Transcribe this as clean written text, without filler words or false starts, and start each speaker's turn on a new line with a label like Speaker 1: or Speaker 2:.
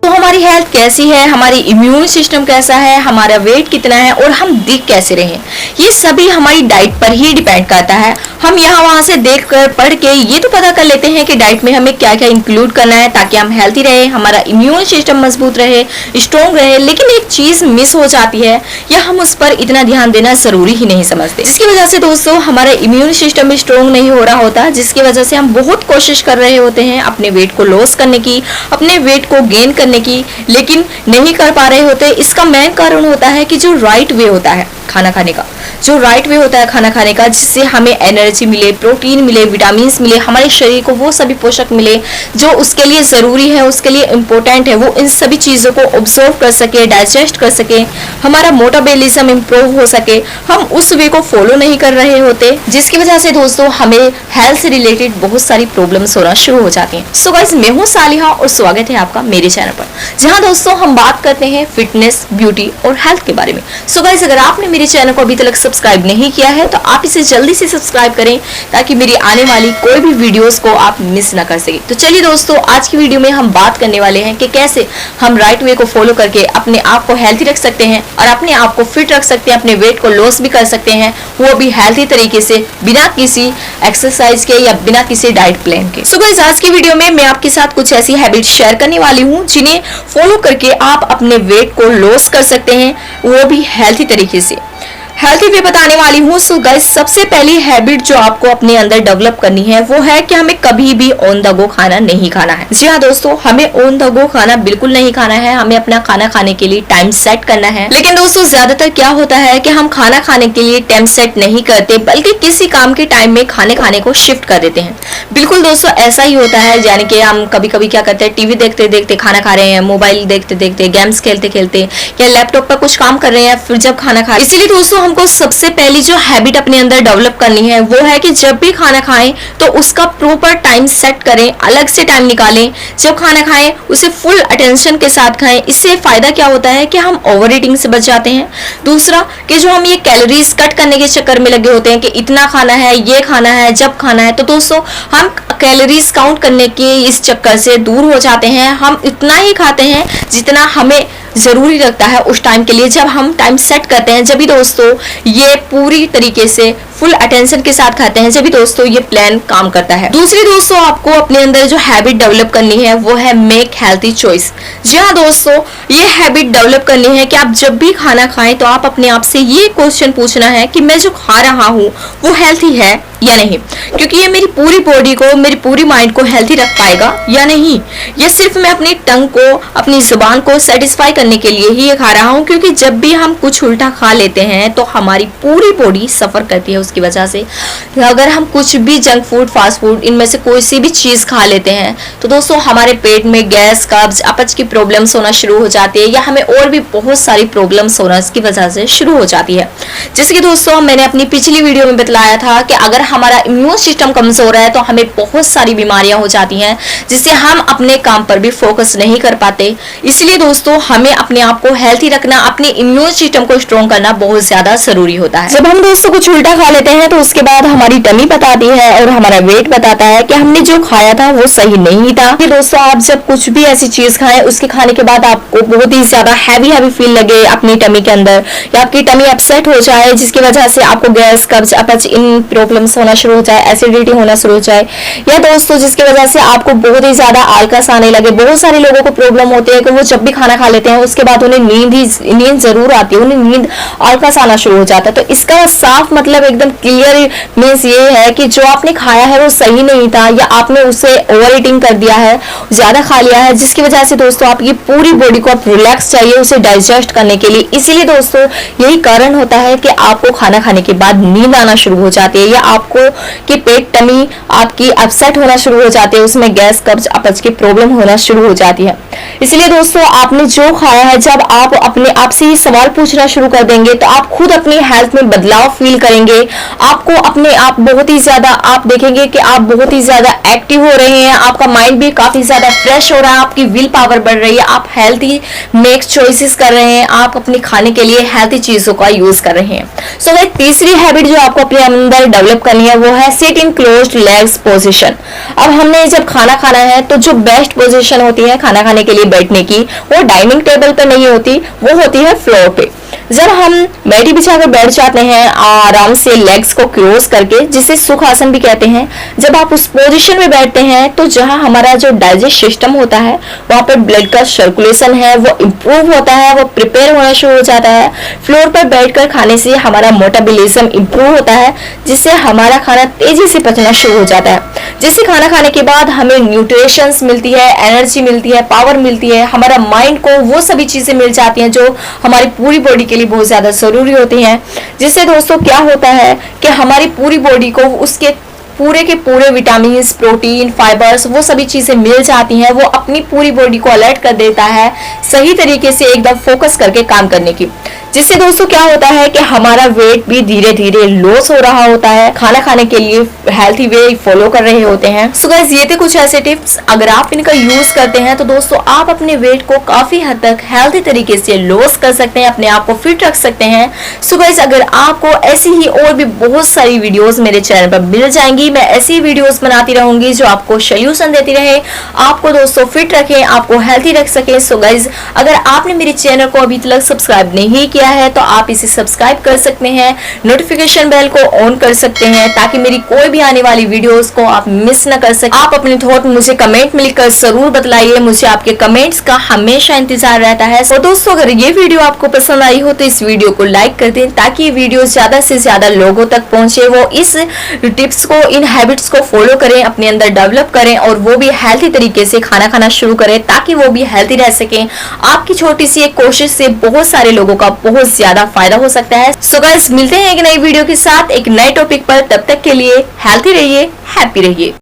Speaker 1: तो हमारी हेल्थ कैसी है, हमारी इम्यून सिस्टम कैसा है, हमारा वेट कितना है और हम दिख कैसे रहे, ये सभी हमारी डाइट पर ही डिपेंड करता है। हम यहाँ वहाँ से देख कर पढ़ के ये तो पता कर लेते हैं कि डाइट में हमें क्या क्या इंक्लूड करना है ताकि हम हेल्थी रहे, हमारा इम्यून सिस्टम मजबूत रहे, स्ट्रॉन्ग रहे, लेकिन एक चीज मिस हो जाती है या हम उस पर इतना ध्यान देना जरूरी ही नहीं समझते, जिसकी वजह से दोस्तों हमारा इम्यून सिस्टम भी स्ट्रॉन्ग नहीं हो रहा होता, जिसकी वजह से हम बहुत कोशिश कर रहे होते हैं अपने वेट को लॉस करने की, अपने वेट को गेन करने की, लेकिन नहीं कर पा रहे होते। इसका मेन कारण होता है कि जो राइट वे होता है खाना खाने का, जो राइट वे होता है खाना खाने का, जिससे हमें एनर्जी मिले, प्रोटीन मिले, विटामिन मिले, हमारे शरीर को वो सभी पोषक मिले जो उसके लिए जरूरी है, उसके लिए इम्पोर्टेंट है, वो इन सभी चीजों को ऑब्जर्व कर सके, डाइजेस्ट कर सके, हमारा मेटाबॉलिज्म इंप्रूव हो सके, हम उस वे को फॉलो नहीं कर रहे होते, जिसकी वजह से दोस्तों हमें हेल्थ से रिलेटेड बहुत सारी प्रॉब्लम्स होना शुरू हो जाती हैं। सो गाइस, मैं हूँ सालिहा और स्वागत है आपका मेरे चैनल पर, जहाँ दोस्तों हम बात करते हैं फिटनेस, ब्यूटी और हेल्थ के बारे में। सो गाइस, अगर आपने मेरे चैनल को अभी तक सब्सक्राइब नहीं किया है तो आप इसे जल्दी से सब्सक्राइब करें ताकि मेरी आने वाली कोई भी वीडियोस को आप मिस ना कर सके। तो चलिए दोस्तों, आज की वीडियो में हम बात करने वाले हैं कि कैसे हम राइट वे को फॉलो करके अपने आप को हेल्थी रख सकते हैं और अपने आप को फिट रख सकते हैं, अपने वेट को लॉस भी कर सकते हैं, वो भी हेल्थी तरीके से, बिना किसी एक्सरसाइज के या बिना किसी डाइट प्लान के। सो गाइस, आज की वीडियो में मैं आपके साथ कुछ ऐसी हैबिट शेयर करने वाली हूँ जिन्हें फॉलो करके आप अपने वेट को लॉस कर सकते हैं, वो भी हेल्थी तरीके से। हेल्थी वे बताने वाली हूँ। सो गाइस, सबसे पहली हैबिट जो आपको अपने अंदर डेवलप करनी है वो है कि हमें कभी भी ऑन द गो खाना नहीं खाना है। जी हाँ दोस्तों, हमें ऑन द गो खाना बिल्कुल नहीं खाना है, हमें अपना खाना खाने के लिए टाइम सेट करना है। लेकिन दोस्तों, ज्यादातर क्या होता है कि हम खाना खाने के लिए टाइम सेट नहीं करते, बल्कि किसी काम के टाइम में खाने खाने को शिफ्ट कर देते हैं। बिल्कुल दोस्तों, ऐसा ही होता है, यानी कि हम कभी कभी क्या करते हैं, टीवी देखते देखते खाना खा रहे हैं, मोबाइल देखते देखते, गेम्स खेलते खेलते या लैपटॉप पर कुछ काम कर रहे हैं, फिर जब खाना खा, इसीलिए दोस्तों हमको सबसे पहली जो हैबिट अपने अंदर डेवलप करनी है वो है कि जब भी खाना खाएं तो उसका प्रॉपर टाइम सेट करें, अलग से टाइम निकालें। जब खाना खाएं उसे फुल अटेंशन के साथ खाएं। इससे फायदा क्या होता है कि हम ओवर ईटिंग से बच जाते हैं। दूसरा कि जो हम ये कैलोरीज कट करने के चक्कर में लगे होते हैं कि इतना खाना है, ये खाना है, जब खाना है, तो दोस्तों हम कैलोरीज काउंट करने के इस चक्कर से दूर हो जाते हैं। हम इतना ही खाते हैं जितना हमें जरूरी लगता है उस टाइम के लिए। जब हम टाइम सेट करते हैं, जब भी दोस्तों ये पूरी तरीके से फुल अटेंशन के साथ खाते हैं, जब भी दोस्तों ये प्लान काम करता है। दूसरी दोस्तों, आपको अपने अंदर जो हैबिट डेवलप करनी है वो है मेक हेल्थी चॉइस। जी हाँ दोस्तों, ये हैबिट डेवलप करनी है कि आप जब भी खाना खाएं तो आप अपने आप से ये क्वेश्चन पूछना है कि मैं जो खा रहा हूँ वो हेल्थी है या नहीं, क्योंकि ये मेरी पूरी बॉडी को, मेरी पूरी माइंड को हेल्थी रख पाएगा या नहीं। ये सिर्फ मैं अपनी टंग को, अपनी जुबान को सेटिस्फाई करने के लिए ही ये खा रहा हूँ, क्योंकि जब भी हम कुछ उल्टा खा लेते हैं तो हमारी पूरी बॉडी सफर करती है उसकी वजह से। अगर हम कुछ भी जंक फूड, फास्ट फूड, इनमें से कोई सी भी चीज खा लेते हैं तो दोस्तों हमारे पेट में गैस, कब्ज, अपच की प्रॉब्लम्स होना शुरू हो जाती है, या हमें और भी बहुत सारी प्रॉब्लम्स होना इसकी वजह से शुरू हो जाती है। जैसे कि दोस्तों मैंने अपनी पिछली वीडियो में बतलाया था कि अगर हमारा इम्यून सिस्टम कमजोर है तो हमें बहुत सारी बीमारियां हो जाती हैं, जिससे हम अपने काम पर भी फोकस नहीं कर पाते। इसलिए दोस्तों हमें अपने आप को हेल्थी रखना, अपने इम्यून सिस्टम को स्ट्रॉन्ग करना बहुत ज्यादा जरूरी होता है। जब हम दोस्तों कुछ उल्टा खा लेते हैं तो उसके बाद हमारी टमी बताती है और हमारा वेट बताता है कि हमने जो खाया था वो सही नहीं था। कि दोस्तों आप जब कुछ भी ऐसी चीज खाएं, उसके खाने के बाद आपको बहुत ही ज्यादा हैवी फील लगे अपनी टमी के अंदर, या आपकी टमी अपसेट हो जाए, जिसकी वजह से आपको गैस, कब्ज, अपच, इन प्रॉब्लम्स होना शुरू हो जाए, एसिडिटी होना शुरू हो जाए, या दोस्तों जिसकी वजह से आपको बहुत ही ज्यादा आलस आने लगे। बहुत सारे लोगों को प्रॉब्लम होती है कि वो जब भी खाना खा लेते हैं उसके बाद उन्हें नींद जरूर आती है, उन्हें नींद आलस आना शुरू हो जाता है। तो इसका साफ मतलब एकदम क्लियर मीन्स ये है कि जो आपने खाया है वो सही नहीं था, या आपने उसे ओवर ईटिंग कर दिया है, ज्यादा खा लिया है, जिसकी वजह से दोस्तों आपकी पूरी बॉडी को आप रिलैक्स चाहिए उसे डाइजेस्ट करने के लिए। इसीलिए दोस्तों यही कारण होता है कि आपको खाना खाने के बाद नींद आना शुरू हो जाती है, या आपको कि पेट, टमी आपकी अपसेट होना शुरू हो जाती है, उसमें गैस, कब्ज, अपच की प्रॉब्लम होना शुरू हो जाती है। इसलिए दोस्तों आपने जो खाया है, जब आप अपने आप से ये सवाल पूछना शुरू कर देंगे तो आप खुद अपनी हेल्थ में बदलाव फील करेंगे, आपको अपने आप बहुत ही ज्यादा, आप देखेंगे कि आप बहुत ही ज्यादा एक्टिव हो रहे हैं, आपका माइंड भी काफी ज्यादा फ्रेश हो रहा है, आपकी विल पावर बढ़ रही है, आप हेल्थी मेक चॉइसेस कर रहे हैं, आप अपने खाने के लिए हेल्थी चीजों का यूज कर रहे हैं। सो गाइस, तीसरी हैबिट जो आपको अपने अंदर डेवलप करनी है वो है sit in closed legs position. अब हमने जब खाना खाना है तो जो बेस्ट पोजीशन होती है खाना खाने के लिए बैठने की, वो डाइनिंग टेबल पर नहीं होती, वो होती है फ्लोर पे। जब हम मैटी बिछाकर बैठ जाते हैं आराम से लेग्स को क्रॉस करके, जिसे सुखासन भी कहते हैं, जब आप उस पोजीशन में बैठते हैं तो जहां हमारा जो डाइजेस्ट सिस्टम होता है वहां पर ब्लड का सर्कुलेशन है वो इम्प्रूव होता है, वो प्रिपेयर होना शुरू हो जाता है। फ्लोर पर बैठकर खाने से हमारा मेटाबॉलिज्म इम्प्रूव होता है, जिससे हमारा खाना तेजी से पचना शुरू हो जाता है, जिससे खाना खाने के बाद हमें न्यूट्रिशंस मिलती है, एनर्जी मिलती है, पावर मिलती है, हमारा माइंड को वो सभी चीजें मिल जाती हैं जो हमारी पूरी बॉडी के लिए बहुत ज्यादा जरूरी होती हैं। जिससे दोस्तों क्या होता है कि हमारी पूरी बॉडी को उसके पूरे के पूरे विटामिन, प्रोटीन, फाइबर्स, वो सभी चीजें मिल जाती हैं, वो अपनी पूरी बॉडी को अलर्ट कर देता है सही तरीके से एकदम फोकस करके काम करने की। जिससे दोस्तों क्या होता है कि हमारा वेट भी धीरे धीरे लॉस हो रहा होता है, खाना खाने के लिए हेल्थी वे फॉलो कर रहे होते हैं। सो गाइस, ये थे कुछ ऐसे टिप्स, अगर आप इनका यूज करते हैं तो दोस्तों आप अपने वेट को काफी हद तक हेल्थी तरीके से लॉस कर सकते हैं, अपने आप को फिट रख सकते हैं। सो गाइस, अगर आपको ऐसी ही और भी बहुत सारी वीडियोस मेरे चैनल पर मिल जाएंगी, मैं ऐसी वीडियोस बनाती रहूंगी जो आपको सोल्यूशन देती रहे, आपको दोस्तों फिट रखें, आपको हेल्थी रख सके। सो गाइस, अगर आपने मेरे चैनल को अभी तक सब्सक्राइब नहीं किया है तो आप इसे सब्सक्राइब कर सकते हैं, नोटिफिकेशन बेल को ऑन कर सकते हैं ताकि मेरी कोई भी आने वाली वीडियोस को आप मिस न कर सके। आप अपने थॉट मुझे कमेंट में लिखकर जरूर बतलाइए, मुझे आपके कमेंट्स का हमेशा इंतजार रहता है। तो दोस्तों, अगर ये वीडियो आपको पसंद आई हो तो इस वीडियो को लाइक कर दें ताकि ये वीडियो ज्यादा से ज्यादा लोगों तक पहुंचे, वो इस टिप्स को, इन हैबिट्स को फॉलो करें, अपने अंदर डेवलप करें और वो भी हेल्थी तरीके से खाना खाना शुरू करें ताकि वो भी हेल्थी रह सकें। आपकी छोटी सी एक कोशिश से बहुत सारे लोगों का बहुत ज्यादा फायदा हो सकता है। सो गाइस, मिलते हैं एक नई वीडियो के साथ एक नए टॉपिक पर, तब तक के लिए हेल्थी रहिए, हैप्पी रहिए।